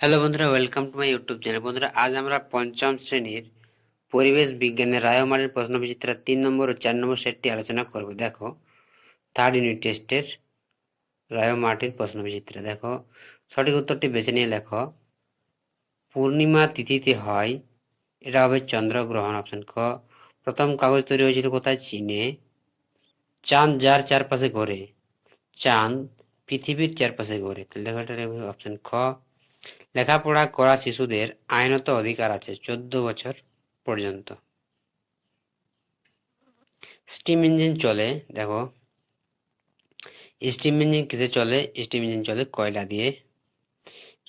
Hello বন্ধুরা, welcome to my YouTube channel. বন্ধুরা, আজ আমরা পঞ্চম শ্রেণীর পরিবেশ বিজ্ঞানের রায়মার্টিন প্রশ্নবিচিত্রা 3 নম্বর ও 4 নম্বর সেটটি আলোচনা করব। দেখো, থার্ড ইউনিট টেস্টের রায়মার্টিন প্রশ্নবিচিত্রা। দেখো, সঠিক উত্তরটি বেছে নিয়ে লেখো। পূর্ণিমা তিথিতে হয়, এটা হবে চন্দ্রগ্রহণ। অপশন ক। প্রথম কাগজ তৈরি হয়েছিল কোথায়? চীনে। চাঁদ যার চারপাশে ঘোরে, চাঁদ পৃথিবীর চারপাশে ঘোরে। তাহলে দেখো, এটা অপশন খ। লেখাপড়া করা শিশুদের আইনত অধিকার আছে 14 বছর পর্যন্ত। স্টিম ইঞ্জিন চলে, দেখো স্টিম ইঞ্জিন কিসে চলে? স্টিম ইঞ্জিন চলে কয়লা দিয়ে।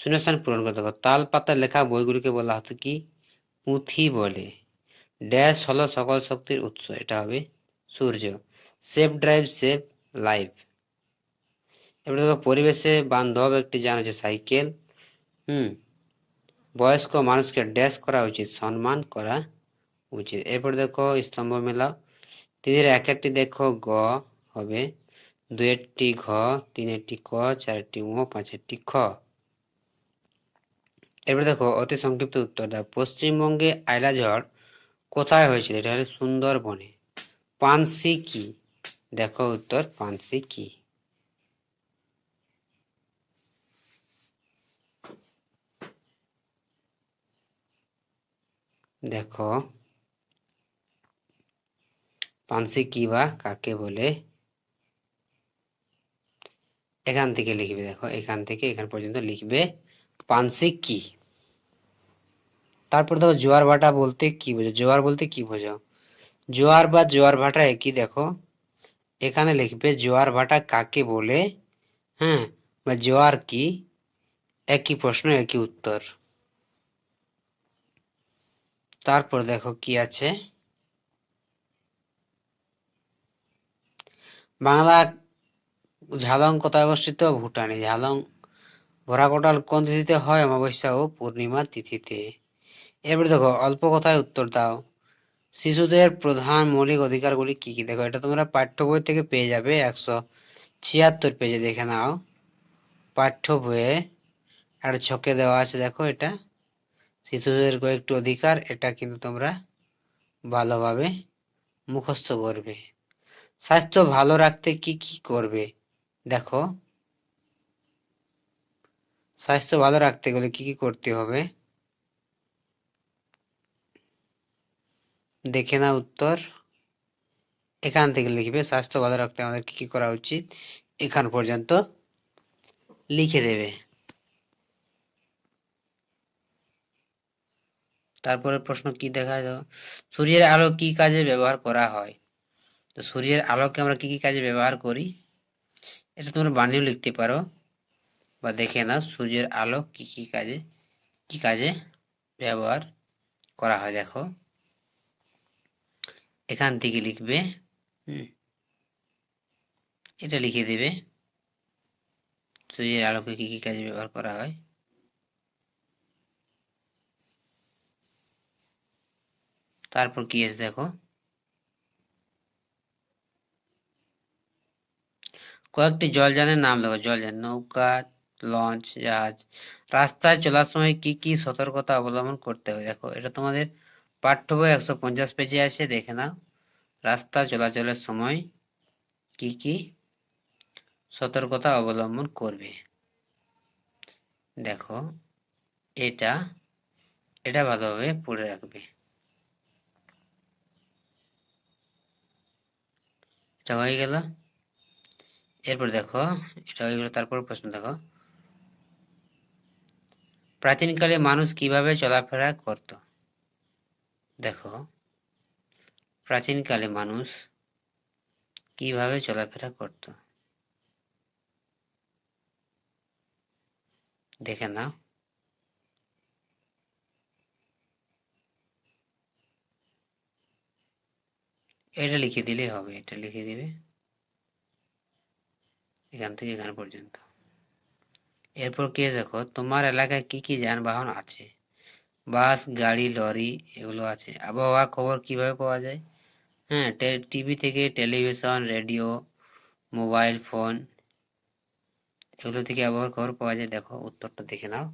শূন্যস্থান পূরণ করে দেখো। তাল পাতায় লেখা বইগুলিকে বলা হতো কি? পুঁথি বলে। ড্যাশ হলো সকল শক্তির উৎস, এটা হবে সূর্য। Safe drive save life. এবার দেখো, পরিবেশে বান্ধব একটি যান হচ্ছে সাইকেল। বয়স্ক মানুষকে ড্যাশ করা উচিত, সম্মান করা উচিত। এরপর দেখো, স্তম্ভ মেলাও। তিনের এক একটি দেখো গ হবে, দুয়েরটি ঘ, তিনেরটি ক, চারটি ও, পাঁচেরটি খ। এরপর দেখো, অতি সংক্ষিপ্ত উত্তর দাও। পশ্চিমবঙ্গে আইলা ঝড় কোথায় হয়েছিল? এটা হলো সুন্দরবনে। পানসি কি? দেখো উত্তর, পানসি কি। দেখো, পানসি কি বা কাকে বলে? এখান থেকে লিখবে, দেখো এখান থেকে এখান পর্যন্ত লিখবে পানসি কি। তারপর দেখো, জোয়ার ভাটা বলতে কি বোঝো? জোয়ার বলতে কি বোঝো? জোয়ার বা জোয়ার ভাটা একই। দেখো, এখানে লিখবে জোয়ার ভাটা কাকে বলে, হ্যাঁ, বা জোয়ার কি। একই প্রশ্ন একই উত্তর। তারপর দেখো কি আছে। বাংলা ঝালং কোথায় অবস্থিত? ভুটানে। ঝালং ভরাকোটাল কোন তিথিতে হয়? অমাবস্যা ও পূর্ণিমা তিথিতে। এরপরে দেখো, অল্প কথায় উত্তর দাও। শিশুদের প্রধান মৌলিক অধিকারগুলি কি কি? দেখো, এটা তোমরা পাঠ্য বই থেকে পেয়ে যাবে, 176 পেজে দেখে নাও। পাঠ্য বইয়ে একটা ছকে দেওয়া আছে, দেখো এটা শিশুদের কয়েকটি অধিকার। এটা কিন্তু তোমরা ভালোভাবে মুখস্থ করবে। স্বাস্থ্য ভালো রাখতে কি কি করবে? দেখো, স্বাস্থ্য ভালো রাখতে গেলে কি কি করতে হবে দেখে না উত্তর। এখান থেকে লিখবে স্বাস্থ্য ভালো রাখতে আমাদের কি কি করা উচিত, এখান পর্যন্ত লিখে দেবে। তারপরে প্রশ্ন কি দেখা যাও। সূর্যের আলো কি কাজে ব্যবহার করা হয়? তো সূর্যের আলোকে আমরা কি কি কাজে ব্যবহার করি, এটা তোমরা বানিয়েও লিখতে পারো বা দেখে নাও। সূর্যের আলো কি কি কাজে ব্যবহার করা হয়, দেখো এখান থেকে লিখবে। এটা লিখে দেবে, সূর্যের আলোকে কি কি কাজে ব্যবহার করা হয়। তারপর কি আছে দেখো, কয়েকটি জলযানের নাম লেখো। জলযান, নৌকা, লঞ্চ, জাহাজ। রাস্তায় চলার সময় কি কি সতর্কতা অবলম্বন করতে হবে? দেখো, এটা তোমাদের পাঠ্য বই 150 পেজে আছে, দেখে নাও। রাস্তা চলাচলের সময় কি কি সতর্কতা অবলম্বন করবে। দেখো, এটা এটা ভালোভাবে পড়ে রাখবে। এটা হয়ে গেল। এরপর দেখো, এটা হয়ে গেল। তারপর প্রশ্ন দেখো, প্রাচীনকালে মানুষ কিভাবে চলাফেরা করত? দেখো, প্রাচীনকালে মানুষ কিভাবে চলাফেরা করত দেখে নাও। এটা লিখে দিলেই হবে, এটা লিখে দিবে এখান থেকে এখান পর্যন্ত। এরপর কি দেখো, তোমার এলাকায় কি কি যানবাহন আছে? বাস, গাড়ি, লরি, এগুলো আছে। আবহাওয়া খবর কিভাবে পাওয়া যায়? হ্যাঁ, টিভি থেকে, টেলিভিশন, রেডিও, মোবাইল ফোন, এগুলো থেকে আবহাওয়ার খবর পাওয়া যায়। দেখো, উত্তরটা দেখে নাও।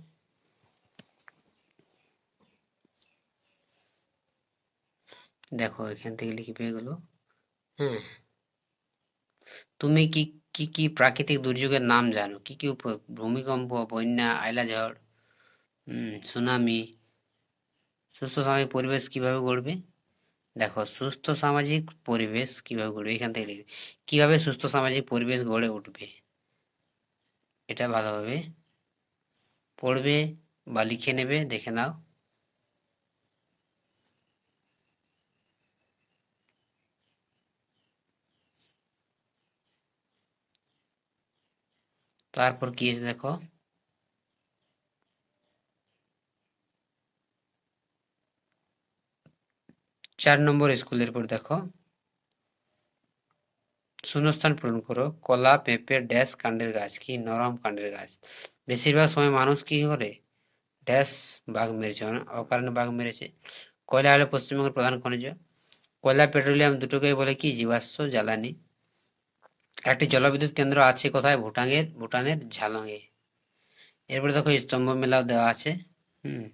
দেখো এখান থেকে লিখবে এগুলো। হ্যাঁ, তুমি কি কি কি প্রাকৃতিক দুর্যোগের নাম জানো? কি কি ভূমিকম্প, বন্যা, আইলা ঝড়, সুনামি। সুস্থ সামাজিক পরিবেশ কিভাবে গড়বে? দেখো, সুস্থ সামাজিক পরিবেশ কিভাবে গড়বে, এখান থেকে লিখবে কিভাবে সুস্থ সামাজিক পরিবেশ গড়ে উঠবে। এটা ভালোভাবে পড়বে বা লিখে নেবে, দেখে নাও। তারপর কি আছে দেখো, 4 নম্বর স্কুলের পর দেখো, শূন্যস্থান পূরণ করো। কলা, পেঁপে, ড্যাশ কাণ্ডের গাছ। কি? নরম কাণ্ডের গাছ। বেশিরভাগ সময় মানুষ কি করে? ড্যাশ বাঘ মেরেছে, অকারণে বাঘ মেরেছে। কয়লা হলো পশ্চিমবঙ্গের প্রধান খনিজ। কয়লা, পেট্রোলিয়াম দুটোকেই বলে কি? জীবাশ্ম জ্বালানি। একটি জলবিদ্যুৎ কেন্দ্র আছে কোথায়? ভুটানের ঝালংয়ে। এরপরে দেখো স্তম্ভ মেলা দেওয়া আছে। হুম,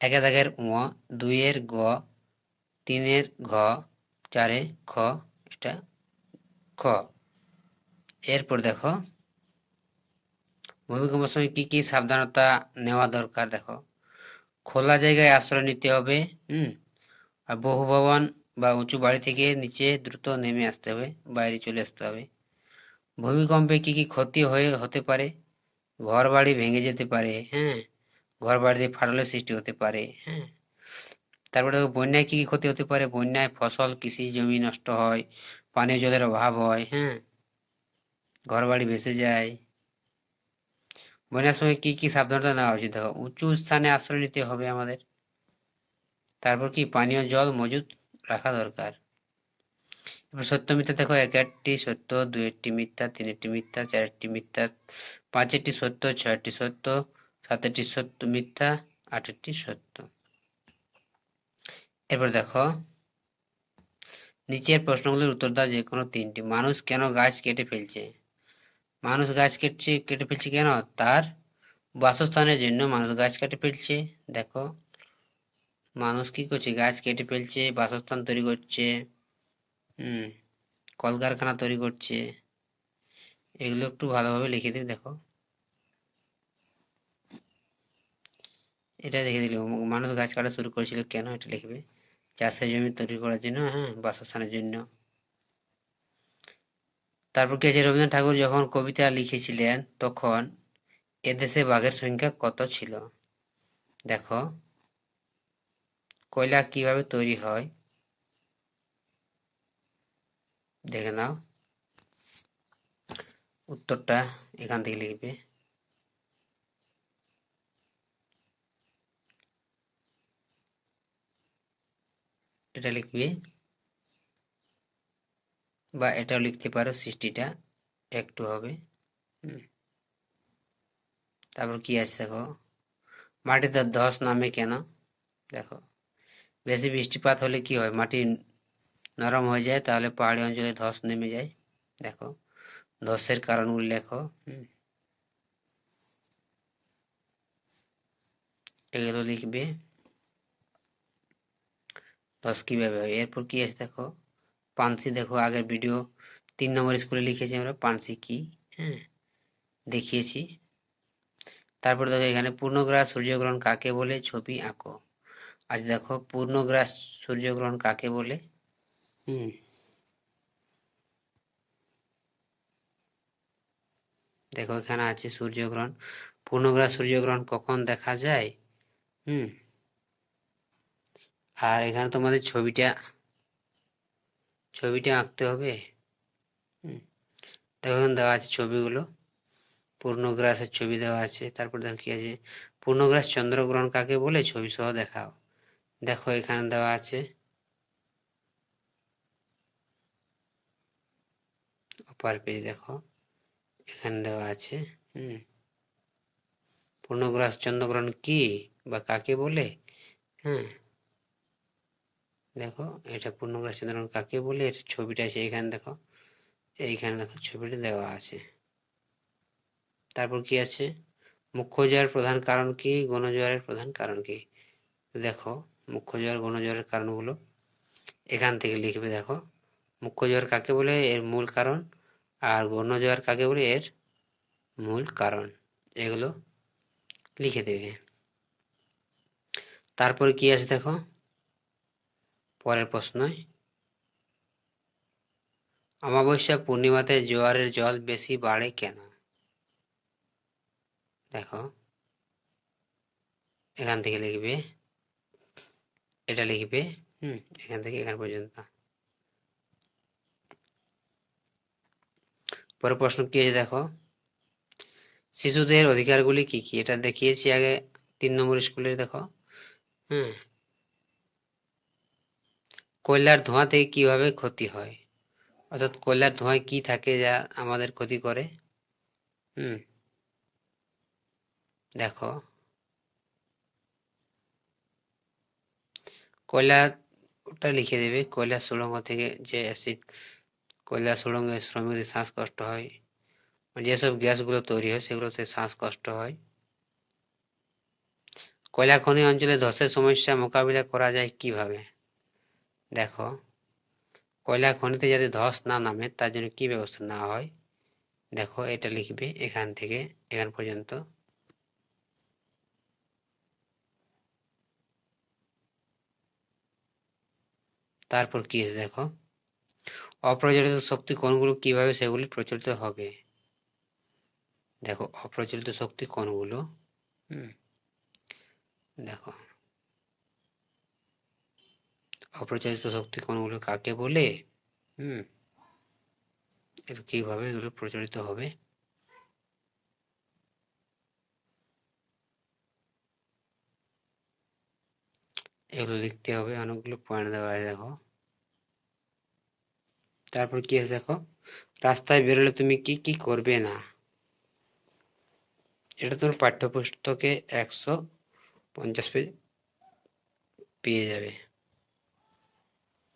1 ও, 2 গ, 3 ঘ, 4 খ, এটা খ। এরপর দেখো ভূমিকম্পের সময় কি কি সাবধানতা নেওয়া দরকার। দেখো, খোলা জায়গায় আশ্রয় নিতে হবে। আর বহু ভবন বা উঁচু বাড়ি থেকে নিচে দ্রুত নেমে আসতে হবে, বাইরে চলে আসতে হবে। ভূমিকম্পে কি কি ক্ষতি হতে পারে? ঘর বাড়ি ভেঙে যেতে পারে। হ্যাঁ, ঘর বাড়িতে ফাটলের সৃষ্টি হতে পারে। হ্যাঁ, তারপরে বন্যায় কি কি ক্ষতি হতে পারে? বন্যায় ফসল, কৃষি জমি নষ্ট হয়, পানীয় জলের অভাব হয়। হ্যাঁ, ঘর বাড়ি ভেসে যায়। বন্যার সময় কি কি সাবধানতা নেওয়া উচিত? দেখো, উঁচু স্থানে আশ্রয় নিতে হবে আমাদের। তারপর কি? পানীয় জল মজুত রাখা দরকার। এবার সত্য মিথ্যা দেখো, 1টি সত্য, 2টি মিথ্যা, 3টি মিথ্যা, 4টি মিথ্যা, 5টি সত্য, 6টি সত্য, 7টি সত্য মিথ্যা, 8টি সত্য। এরপর দেখো নিচের প্রশ্নগুলির উত্তর দাও যে কোনো 3টি। মানুষ কেন গাছ কেটে ফেলছে? মানুষ গাছ কেটে ফেলছে কেন? তার বাসস্থানের জন্য মানুষ গাছ কেটে ফেলছে। দেখো, মানুষ কি করছে? গাছ কেটে ফেলছে, বাসস্থান তৈরি করছে, হুম, কলকারখানা তৈরি করছে। এগুলো একটু ভালোভাবে লিখে দিবে। দেখো, এটা দেখে দিলে মানুষ গাছ কাটা শুরু করেছিল কেন, এটা লিখবে। চাষের জমি তৈরি করার জন্য, হ্যাঁ, বাসস্থানের জন্য। তারপর কি আছে? রবীন্দ্রনাথ ঠাকুর যখন কবিতা লিখেছিলেন তখন এদেশে বাঘের সংখ্যা কত ছিল? দেখো, কয়লা কিভাবে তৈরি হয় দেখে নাও। উত্তরটা এখান থেকে লিখবে। এটা লিখবে বা এটাও লিখতে পারো, সৃষ্টিটা একটু হবে। তারপর কি আছে দেখো, মাটিতে ধস নামে কেন? দেখো, বেশি বৃষ্টিপাত হলে কি হয়? মাটি নরম হয়ে যায়, তাহলে পাহাড়ি অঞ্চলে ধস নেমে যায়। দেখো, ধসের কারণ উল্লেখ। এগুলো লিখবে, ধস কিভাবে হয়। এরপর কি আছে দেখো, পানসি। দেখো, আগের ভিডিও 3 নম্বর স্কুলে লিখেছি আমরা পানসি কি, হ্যাঁ, দেখিয়েছি। তারপর দেখো এখানে পূর্ণগ্রাস সূর্যগ্রহণ কাকে বলে? ছবি আঁকো। আজ দেখো, পূর্ণগ্রাস সূর্যগ্রহণ কাকে বলে? হুম, দেখো এখানে আছে সূর্যগ্রহণ। পূর্ণগ্রাস সূর্যগ্রহণ কখন দেখা যায়? হুম, আর এখানে তোমাদের ছবিটা আঁকতে হবে। হুম, দেখো এখানে দেওয়া আছে ছবিগুলো, পূর্ণগ্রাসের ছবি দেওয়া আছে। তারপর দেখো কি আছে, পূর্ণগ্রাস চন্দ্রগ্রহণ কাকে বলে? ছবি সহ দেখাও। দেখো এখানে দেওয়া আছে, অপার পেজ দেখো, এখানে দেওয়া আছে। হুম, পূর্ণগ্রাস চন্দ্রগ্রহণ কি বা কাকে বলে? হ্যাঁ, দেখো এটা পূর্ণগ্রাস চন্দ্রগ্রহণ কাকে বলে, এর ছবিটা আছে এখানে দেখো, এইখানে দেখো ছবিটা দেওয়া আছে। তারপর কি আছে, মুখ্য জোয়ারের প্রধান কারণ কি? গণ জোয়ারের প্রধান কারণ কি? দেখো, মুখ্য জোয়ার গণ জোয়ারের কারণগুলো। এখান থেকে লিখবে, দেখো মুখ্য জোয়ার কাকে বলে, এর মূল কারণ, আর গৌণ জোয়ার কাকে বলে, এর মূল কারণ। এগুলো লিখে দেবে। তারপরে কি আছে দেখো, পরের প্রশ্নয়, অমাবস্যা পূর্ণিমাতে জোয়ারের জল বেশি বাড়ে কেন? দেখো এখান থেকে লিখবে, এটা লিখবে, এখান থেকে এখান পর্যন্ত। পরের প্রশ্ন কি আছে দেখো, শিশুদের অধিকারগুলি কি কি, এটা দেখিয়েছি আগে 3 নম্বর স্কুলে। দেখো কয়লার ধোঁয়া থেকে কিভাবে ক্ষতি হয়, অর্থাৎ কয়লার ধোঁয়ায় কি থাকে যা আমাদের ক্ষতি করে। দেখো কয়লা, ওটা লিখে দেবে, কয়লা সুড়ঙ্গ থেকে যে অ্যাসিড, কয়লা সুড়ঙ্গে শ্রমিকদের শ্বাসকষ্ট হয়, যেসব গ্যাসগুলো তৈরি হয় সেগুলোতে শ্বাসকষ্ট হয়। কয়লা খনি অঞ্চলে ধসের সমস্যা মোকাবিলা করা যায় কিভাবে? দেখো কয়লা খনিতে যাতে ধস না নামে তার জন্য কি ব্যবস্থা নেওয়া হয়, দেখো এটা লিখবে এখান থেকে এখান পর্যন্ত। তারপর কি আছে দেখো, অপ্রচলিত শক্তি কোনগুলো, কিভাবে সেগুলি প্রচলিত হবে। দেখো অপ্রচলিত শক্তি কোনগুলো, দেখো অপ্রচলিত শক্তি কোনগুলো কাকে বলে, এটা কিভাবে এগুলো প্রচলিত হবে। এগুলো লিখতে হবে, অনেকগুলো পয়েন্ট দেওয়া আছে দেখো। তারপর কি আছে দেখো, রাস্তায় বেরোলে তুমি কি কি করবে না, এটা তোমার পাঠ্যপুস্তকে 150 পেজ পেয়ে যাবে।